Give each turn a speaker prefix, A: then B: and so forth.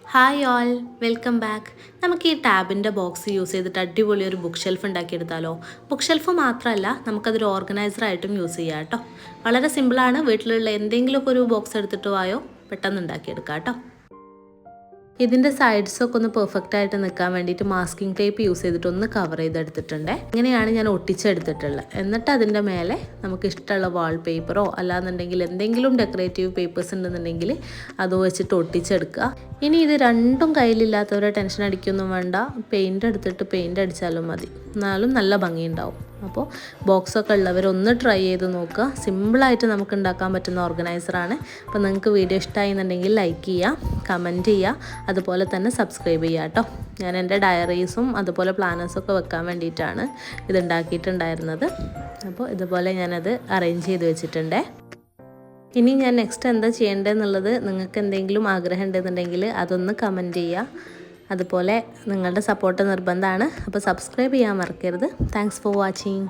A: Hi all, welcome back. നമുക്ക് ഈ ടാബിൻ്റെ box use ചെയ്തിട്ട് അടിപൊളി ഒരു ബുക്ക് ഷെൽഫ് ഉണ്ടാക്കിയെടുത്താലോ? ബുക്ക് ഷെൽഫ് മാത്രമല്ല, നമുക്കതൊരു ഓർഗനൈസറായിട്ടും യൂസ് ചെയ്യാം കേട്ടോ. വളരെ സിമ്പിളാണ്. വീട്ടിലുള്ള എന്തെങ്കിലുമൊക്കെ ഒരു ബോക്സ് എടുത്തിട്ട് വായോ, പെട്ടെന്ന് ഉണ്ടാക്കിയെടുക്കാം കേട്ടോ. ഇതിൻ്റെ സൈഡ്സൊക്കെ ഒന്ന് പെർഫെക്റ്റ് ആയിട്ട് നിൽക്കാൻ വേണ്ടിയിട്ട് മാസ്കിംഗ് ടേപ്പ് യൂസ് ചെയ്തിട്ട് ഒന്ന് കവർ ചെയ്തെടുത്തിട്ടുണ്ട്. ഇങ്ങനെയാണ് ഞാൻ ഒട്ടിച്ചെടുത്തിട്ടുള്ളത്. എന്നിട്ട് അതിൻ്റെ മേലെ നമുക്ക് ഇഷ്ടമുള്ള വാൾ പേപ്പറോ അല്ലാന്നുണ്ടെങ്കിൽ എന്തെങ്കിലും ഡെക്കറേറ്റീവ് പേപ്പേഴ്സ് ഉണ്ടെന്നുണ്ടെങ്കിൽ അത് വെച്ചിട്ട് ഒട്ടിച്ചെടുക്കുക. ഇനി ഇത് രണ്ടും കയ്യിലില്ലാത്തവരെ ടെൻഷൻ അടിക്കൊന്നും വേണ്ട, പെയിൻ്റ് എടുത്തിട്ട് പെയിൻ്റ് അടിച്ചാലും മതി, എന്നാലും നല്ല ഭംഗിയുണ്ടാവും. അപ്പോൾ ബോക്സൊക്കെ ഉള്ളവരൊന്ന് ട്രൈ ചെയ്ത് നോക്കുക. സിമ്പിളായിട്ട് നമുക്ക് ഉണ്ടാക്കാൻ പറ്റുന്ന ഓർഗനൈസറാണ്. അപ്പോൾ നിങ്ങൾക്ക് വീഡിയോ ഇഷ്ടമായി എന്നുണ്ടെങ്കിൽ ലൈക്ക് ചെയ്യുക, കമൻറ്റ് ചെയ്യുക, അതുപോലെ തന്നെ സബ്സ്ക്രൈബ് ചെയ്യുക കേട്ടോ. ഞാൻ എൻ്റെ ഡയറീസും അതുപോലെ പ്ലാനേഴ്സൊക്കെ വെക്കാൻ വേണ്ടിയിട്ടാണ് ഇത് ഉണ്ടാക്കിയിട്ടുണ്ടായിരുന്നത്. അപ്പോൾ ഇതുപോലെ ഞാനത് അറേഞ്ച് ചെയ്ത് വെച്ചിട്ടുണ്ട്. ഇനി ഞാൻ നെക്സ്റ്റ് എന്താ ചെയ്യേണ്ടതെന്നുള്ളത് നിങ്ങൾക്ക് എന്തെങ്കിലും ആഗ്രഹം ഉണ്ടെന്നുണ്ടെങ്കിൽ അതൊന്ന് കമൻറ്റ് ചെയ്യുക. അതുപോലെ നിങ്ങളുടെ സപ്പോർട്ട് നിർബന്ധമാണ്. അപ്പോൾ സബ്സ്ക്രൈബ് ചെയ്യാൻ മറക്കരുത്. Thanks for watching.